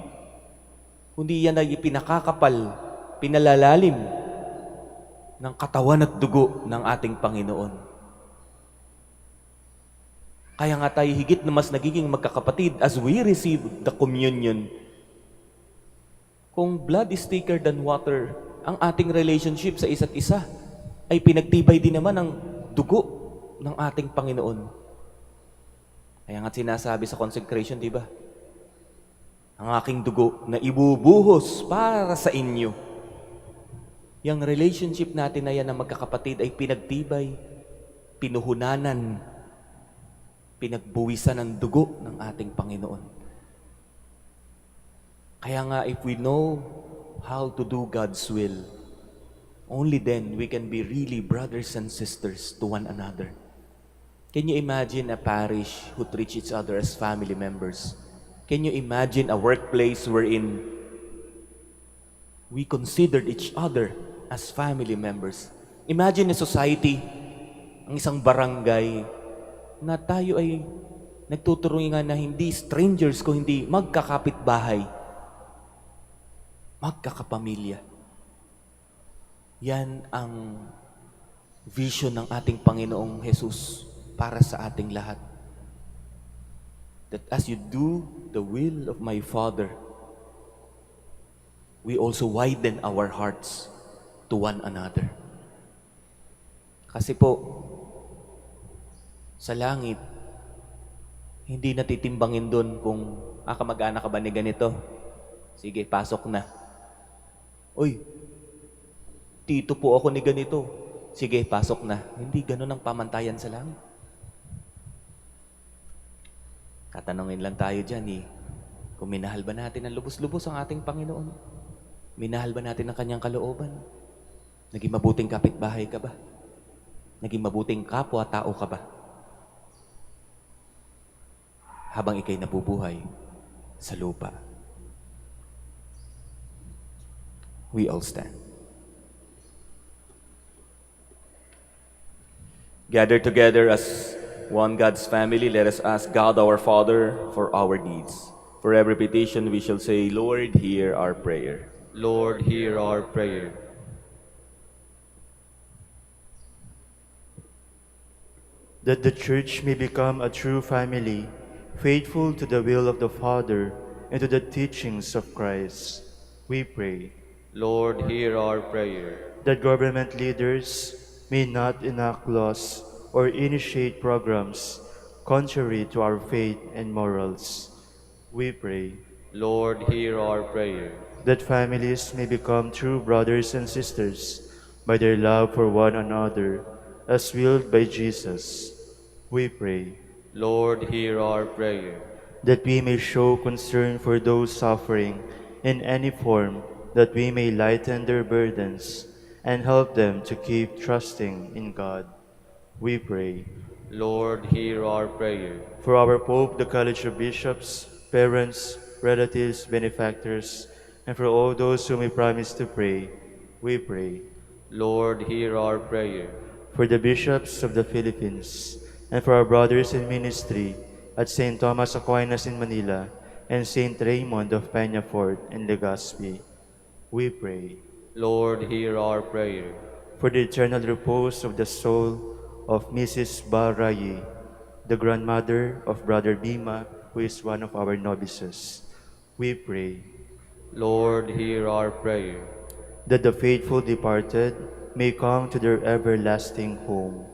kundi yan ay pinakakapal, pinalalalim ng katawan at dugo ng ating Panginoon. Kaya nga tayo higit na mas nagiging magkakapatid as we receive the communion. Kung blood is thicker than water, ang ating relationship sa isa't isa ay pinagtibay din naman ng dugo ng ating Panginoon. Kaya nga sinasabi sa consecration, di ba? Ang aking dugo na ibubuhos para sa inyo. Yung relationship natin na yan na magkakapatid ay pinagtibay, pinuhunanan, pinagbuwisan ng dugo ng ating Panginoon. Kaya nga, if we know how to do God's will, only then we can be really brothers and sisters to one another. Can you imagine a parish who treats each other as family members? Can you imagine a workplace wherein we considered each other as family members? Imagine a society, ang isang barangay, na tayo ay nagtuturuan na hindi strangers ko, hindi magkakapitbahay, magkakapamilya. Yan ang vision ng ating Panginoong Jesus para sa ating lahat. That as you do the will of my Father, we also widen our hearts to one another. Kasi po, sa langit, hindi natitimbangin doon kung kamag-anak ka ba ni ganito. Sige, pasok na. Uy, tito po ako ni ganito. Sige, pasok na. Hindi ganun ang pamantayan sa langit. Tatanungin lang tayo dyan Kung minahal ba natin ng lubos-lubos ang ating Panginoon? Minahal ba natin ang kanyang kalooban? Naging mabuting kapitbahay ka ba? Naging mabuting kapwa-tao ka ba? Habang ikay nabubuhay sa lupa. We all stand. Gathered together as one God's family, let us ask God our Father for our needs. For every petition we shall say, Lord, hear our prayer. Lord, hear our prayer. That the Church may become a true family, faithful to the will of the Father and to the teachings of Christ, we pray. Lord, hear our prayer. That government leaders may not enact laws or initiate programs contrary to our faith and morals, we pray. Lord, hear our prayer. That families may become true brothers and sisters by their love for one another, as willed by Jesus, we pray. Lord, hear our prayer. That we may show concern for those suffering in any form, that we may lighten their burdens and help them to keep trusting in God, we pray. Lord, hear our prayer. For our Pope, the College of Bishops, parents, relatives, benefactors, and for all those whom we promise to pray, we pray. Lord, hear our prayer. For the bishops of the Philippines, and for our brothers in ministry at St. Thomas Aquinas in Manila and St. Raymond of Peñafort in Legazpi, we pray. Lord, hear our prayer. For the eternal repose of the soul of Mrs. Barayi, the grandmother of Brother Bima, who is one of our novices, we pray. Lord, hear our prayer. That the faithful departed may come to their everlasting home,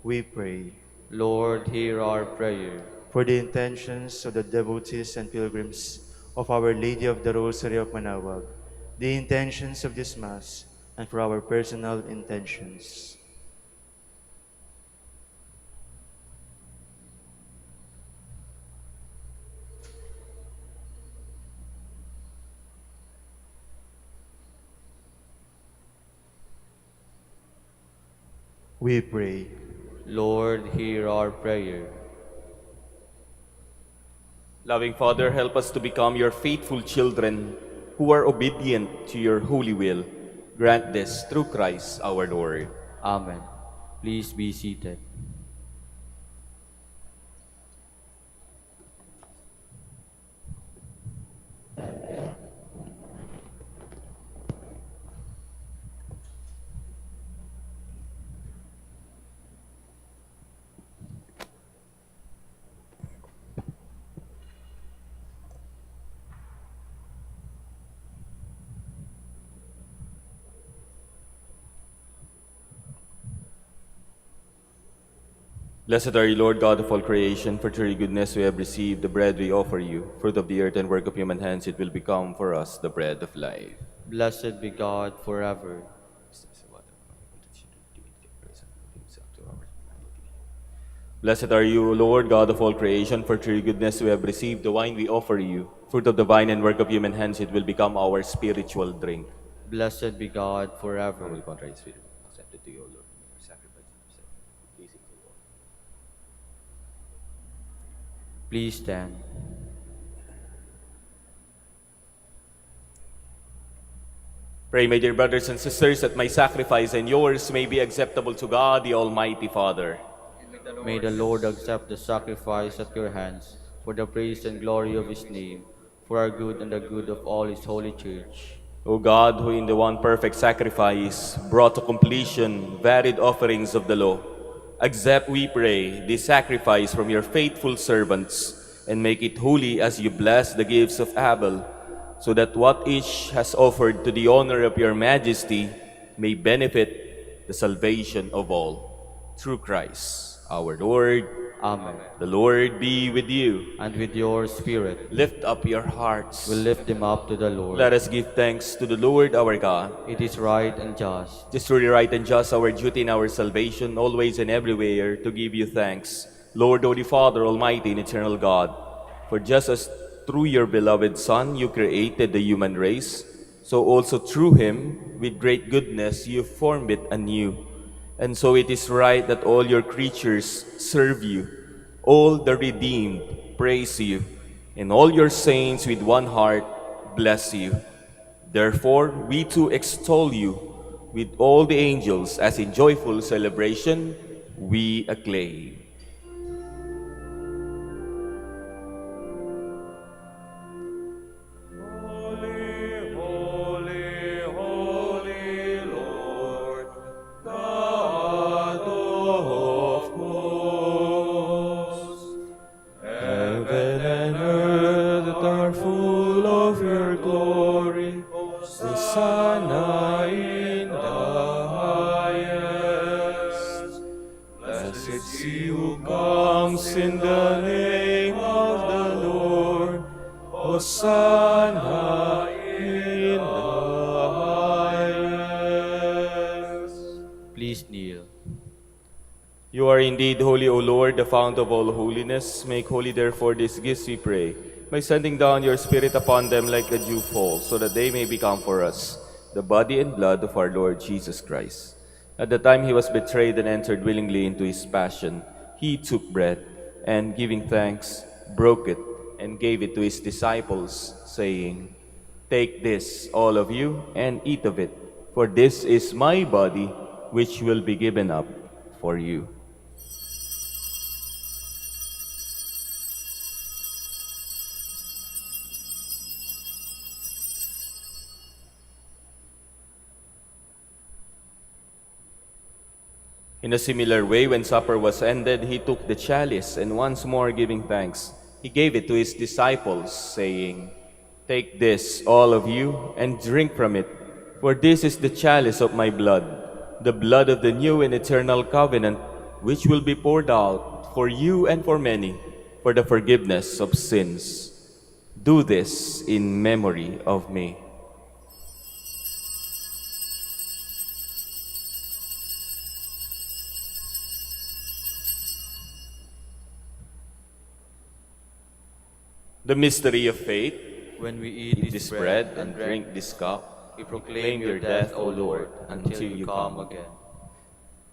we pray. Lord, hear our prayer. For the intentions of the devotees and pilgrims of Our Lady of the Rosary of Manaoag, the intentions of this Mass, and for our personal intentions. We pray. Lord, hear our prayer. Loving Father, help us to become your faithful children who are obedient to your holy will. Grant this through Christ our Lord. Amen. Please be seated. Blessed are you, Lord God of all creation, for through your goodness we have received the bread we offer you. Fruit of the earth and work of human hands, it will become for us the bread of life. Blessed be God forever. Blessed are you, Lord God of all creation, for through your goodness we have received the wine we offer you. Fruit of the vine and work of human hands, it will become our spiritual drink. Blessed be God I forever. will contrite spirit, accepted to you, O Lord, your sacrifice, pleasing to you, Lord. Please stand. Pray, my dear brothers and sisters, that my sacrifice and yours may be acceptable to God, the Almighty Father. May the Lord accept the sacrifice at your hands for the praise and glory of his name, for our good and the good of all his holy church. O God, who in the one perfect sacrifice brought to completion varied offerings of the law, accept, we pray, this sacrifice from your faithful servants, and make it holy as you bless the gifts of Abel, so that what each has offered to the honor of your majesty may benefit the salvation of all. Through Christ our Lord. Amen. The Lord be with you. And with your spirit, Lift up your hearts. we lift them up to the Lord. Let us give thanks to the Lord our God. It is right and just. It is truly right and just, our duty and our salvation, always and everywhere, to give you thanks, Lord, Holy Father, Almighty and eternal God. For just as through your beloved Son you created the human race, so also through him, with great goodness, you formed it anew. And so it is right that all your creatures serve you, all the redeemed praise you, and all your saints with one heart bless you. Therefore, we too extol you with all the angels, as in joyful celebration we acclaim. Heaven and earth are full of your glory. Hosanna in the highest. Blessed is he who comes in the name of the Lord. Hosanna in the highest. Please kneel. You are indeed holy, O Lord, the fount of all holiness. Make holy, therefore, these gifts, we pray, by sending down your Spirit upon them like a dew fall, so that they may become for us the body and blood of our Lord Jesus Christ. At the time he was betrayed and entered willingly into his passion, he took bread, and giving thanks, broke it, and gave it to his disciples, saying, "Take this, all of you, and eat of it, for this is my body, which will be given up for you." In a similar way, when supper was ended, he took the chalice, and once more giving thanks, he gave it to his disciples, saying, "Take this, all of you, and drink from it, for this is the chalice of my blood, the blood of the new and eternal covenant, which will be poured out for you and for many, for the forgiveness of sins. Do this in memory of me." The mystery of faith. When we eat This bread and drink this cup, we proclaim your death, O Lord, until you come again.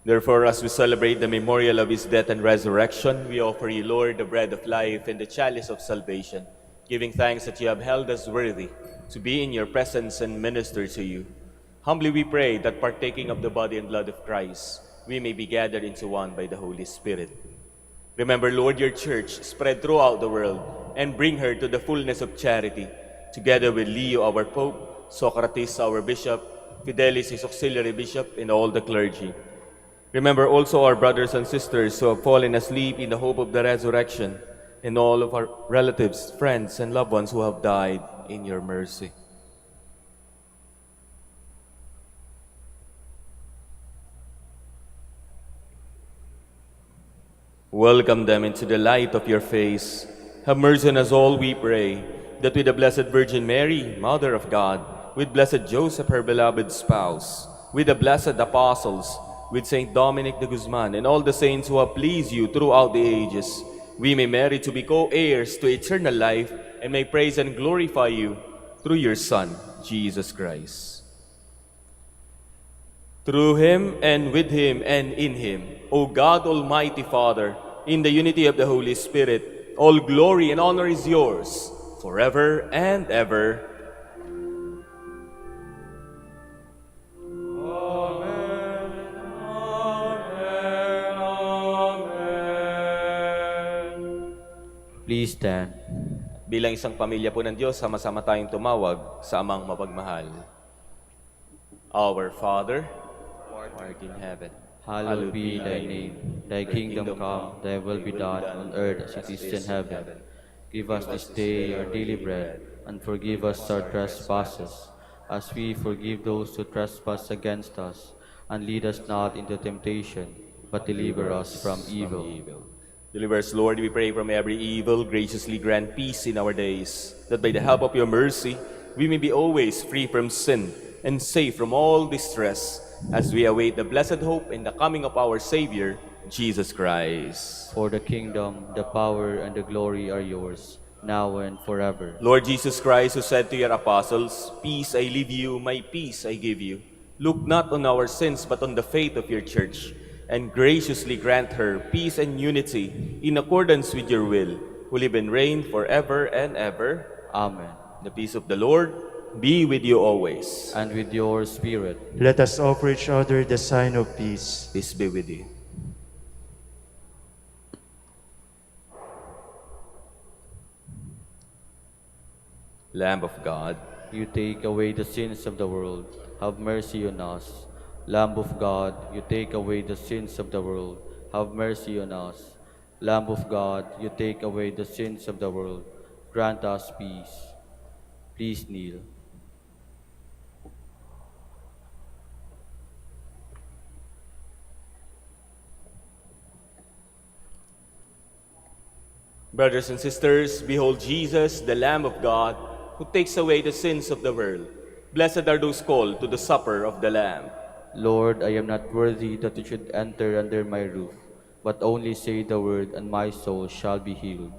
Therefore, as we celebrate the memorial of his death and resurrection, we offer you, Lord, the bread of life and the chalice of salvation, giving thanks that you have held us worthy to be in your presence and minister to you. Humbly we pray that, partaking of the body and blood of Christ, we may be gathered into one by the Holy Spirit. Remember, Lord, your church spread throughout the world, and bring her to the fullness of charity, together with Leo, our Pope, Socrates, our Bishop, Fidelis, his auxiliary bishop, and all the clergy. Remember also our brothers and sisters who have fallen asleep in the hope of the resurrection, and all of our relatives, friends, and loved ones who have died in your mercy. Welcome them into the light of your face. Have mercy on us all, we pray, that with the Blessed Virgin Mary, Mother of God, with Blessed Joseph, her beloved spouse, with the blessed apostles, with Saint Dominic de Guzman, and all the saints who have pleased you throughout the ages, we may merit to be co-heirs to eternal life, and may praise and glorify you through your Son, Jesus Christ. Through him, and with him, and in him, O God, Almighty Father, in the unity of the Holy Spirit, all glory and honor is yours, forever and ever. Amen. Amen. Amen. Please stand. Bilang isang pamilya po ng Diyos, sama-sama tayong tumawag sa Amang mapagmahal. Our Father, who art in heaven, Hallowed be thy name. Thy kingdom come, thy will be done on earth as it is in heaven. Give us this day our daily bread, and forgive us our trespasses, as we forgive those who trespass against us. And lead us not into temptation, but deliver us from evil. Deliver us, Lord, we pray, from every evil. Graciously grant peace in our days, that by the help of your mercy, we may be always free from sin and safe from all distress, as we await the blessed hope and the coming of our Savior, Jesus Christ. For the kingdom, the power, and the glory are yours, now and forever. Lord Jesus Christ, who said to your apostles, "Peace I leave you, my peace I give you," look not on our sins but on the faith of your church, and graciously grant her peace and unity in accordance with your will, who live and reign forever and ever. Amen. The peace of the Lord be with you always. And with your spirit. Let us offer each other the sign of peace. Peace be with you. Lamb of God, You take away the sins of the world, have mercy on us. Lamb of God, you take away the sins of the world, have mercy on us. Lamb of God, you take away the sins of the world, grant us peace. Please kneel. brothers and sisters, behold Jesus, the Lamb of God, who takes away the sins of the world. Blessed are those called to the supper of the Lamb. Lord, I am not worthy that you should enter under my roof, but only say the word, and my soul shall be healed.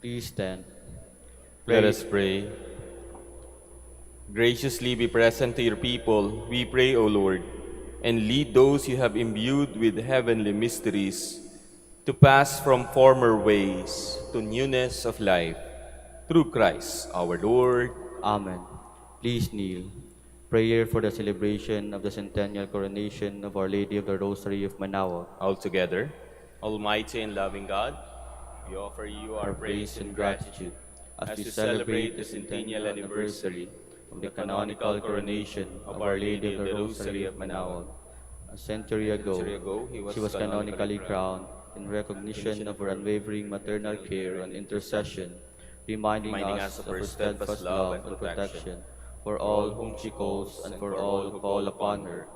Please stand. Let us pray. Graciously be present to your people, we pray, O Lord, and lead those you have imbued with heavenly mysteries to pass from former ways to newness of life. Through Christ our Lord. Amen. Please kneel. Prayer for the celebration of the centennial coronation of Our Lady of the Rosary of Manaoag. Altogether, Almighty and loving God, we offer you our our praise praise and and gratitude as we celebrate the centennial anniversary of the canonical coronation of Our Lady of the Rosary of Manaoag. A century ago, she was canonically crowned in recognition of her unwavering maternal care and intercession, reminding us of her steadfast love and protection for all whom she calls and for all who call upon her.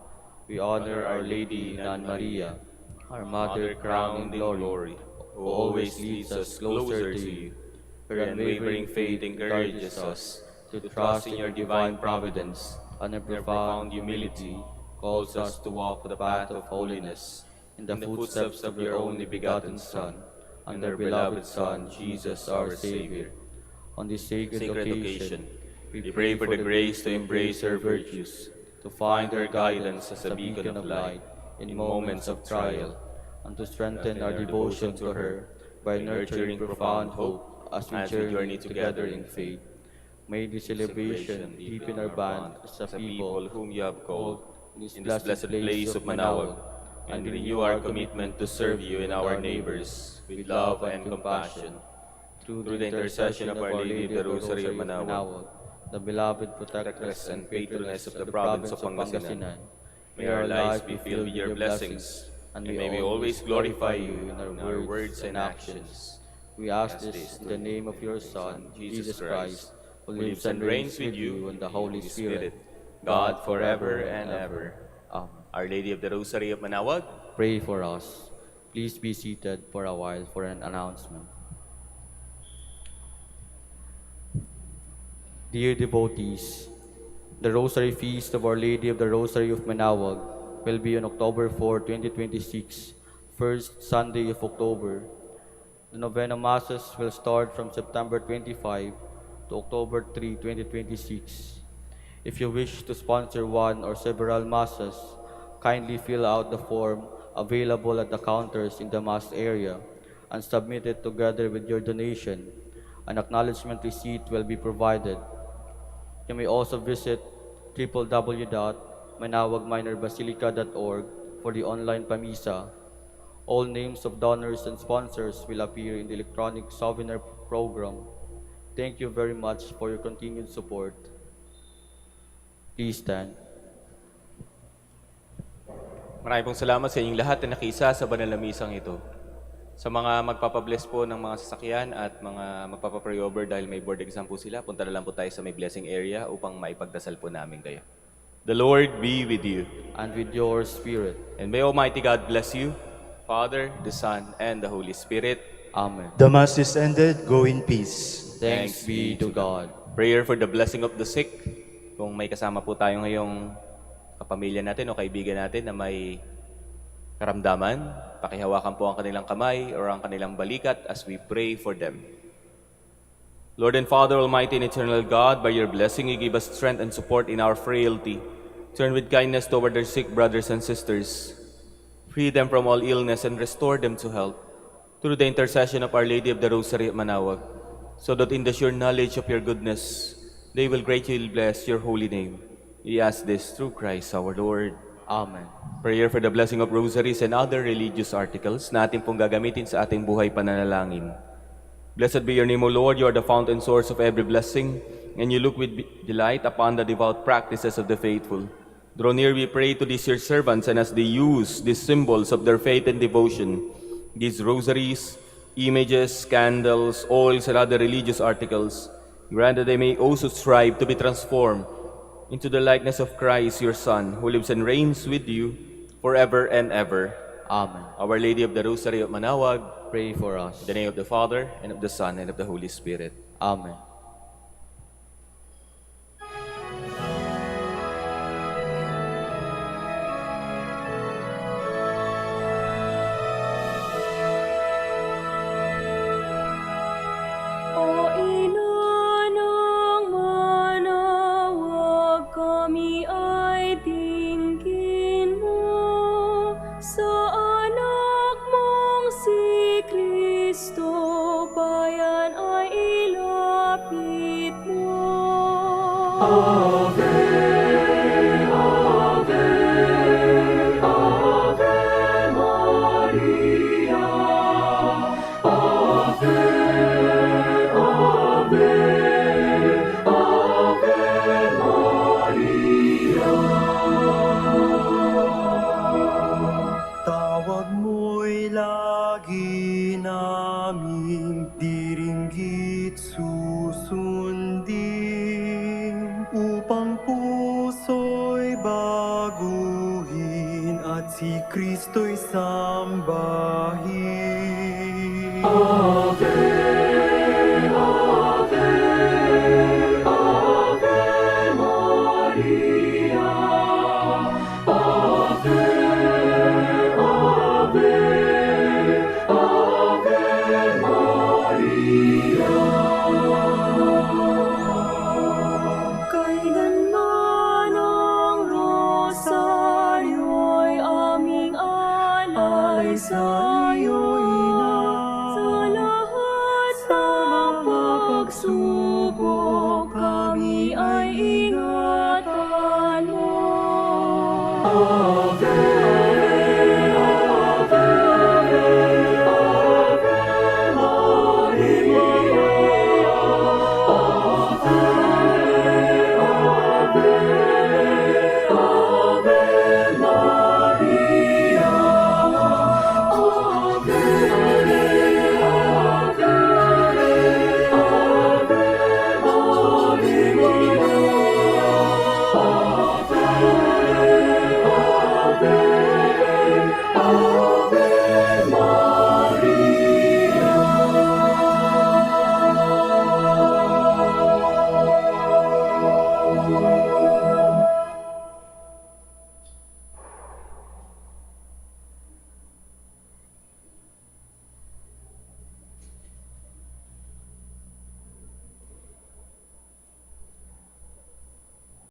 We honor Our Lady Nan Maria, our Mother crowned in glory, who always leads us closer to you. Her unwavering faith encourages us to trust in your divine providence, and her profound humility calls us to walk the path of holiness in the footsteps of your only begotten Son, and our beloved Son, Jesus our Savior. On this sacred occasion, we pray for the grace to embrace her virtues, to find her guidance as a beacon of light in moments of trial, and to strengthen our devotion to her by nurturing profound hope as we journey together in faith. May this celebration deepen our bond as a people whom you have called in this in this blessed place of Manaoag, and renew our commitment to serve you and our neighbors with love and compassion. through the intercession of Our Lady of the Rosary of Manaoag, the beloved protectress and patroness of the province of Pangasinan. May our lives be filled with your blessings, and may we always glorify you in our words and actions. We ask this in the name of your Son, Jesus Christ, who lives and reigns with you and the Holy Spirit, God forever and ever. Amen. Our Lady of the Rosary of Manaoag, Pray for us. Please be seated for a while for an announcement. Dear devotees, the Rosary Feast of Our Lady of the Rosary of Manaoag will be on October 4, 2026, first Sunday of October. The Novena Masses will start from September 25 to October 3, 2026. If you wish to sponsor one or several Masses, kindly fill out the form available at the counters in the Mass area and submit it together with your donation. An acknowledgement receipt will be provided. You may also visit www.manaoagminorbasilica.org for the online Pamisa. All names of donors and sponsors will appear in the electronic souvenir program. Thank you very much for your continued support. Please stand. maraming pong salamat sa inyong lahat na nakiisa sa banal na misang ito. Sa mga magpapabless po ng mga sasakyan at mga magpapapray over dahil may board exam po sila, punta na lang po tayo sa may blessing area upang maipagdasal po namin kayo. The Lord be with you. And with your spirit. And may Almighty God bless you, Father, the Son, and the Holy Spirit. Amen. The Mass is ended. Go in peace. Thanks be to God. Prayer for the blessing of the sick. Kung may kasama po tayo ngayong kapamilya natin o kaibigan natin na may karamdaman, pakihawakan po ang kanilang kamay or ang kanilang balikat as we pray for them. Lord and Father, Almighty and Eternal God, by your blessing, you give us strength and support in our frailty. Turn with kindness toward our sick brothers and sisters. Free them from all illness and restore them to health through the intercession of Our Lady of the Rosary at Manaoag, so that in the sure knowledge of your goodness, they will greatly bless your holy name. We ask this through Christ our Lord. Amen. Prayer for the blessing of rosaries and other religious articles na ating pong gagamitin sa ating buhay pananalangin. Blessed be your name, O Lord. You are the fount and source of every blessing, and you look with delight upon the devout practices of the faithful. Draw near, we pray, to these your servants, and as they use these symbols of their faith and devotion, these rosaries, images, candles, oils, and other religious articles, grant that they may also strive to be transformed into the likeness of Christ, your Son, who lives and reigns with you forever and ever. Amen. Our Lady of the Rosary of Manaoag, Pray for us. in the name of the Father, and of the Son, and of the Holy Spirit. Amen. O ina ng Manaoag, kami ay dinggin mo sa anak mong si Kristo, bayan ay ilapit mo. Ave Kristo'y sambahin. Kailanman ang rosaryo'y aming alay sa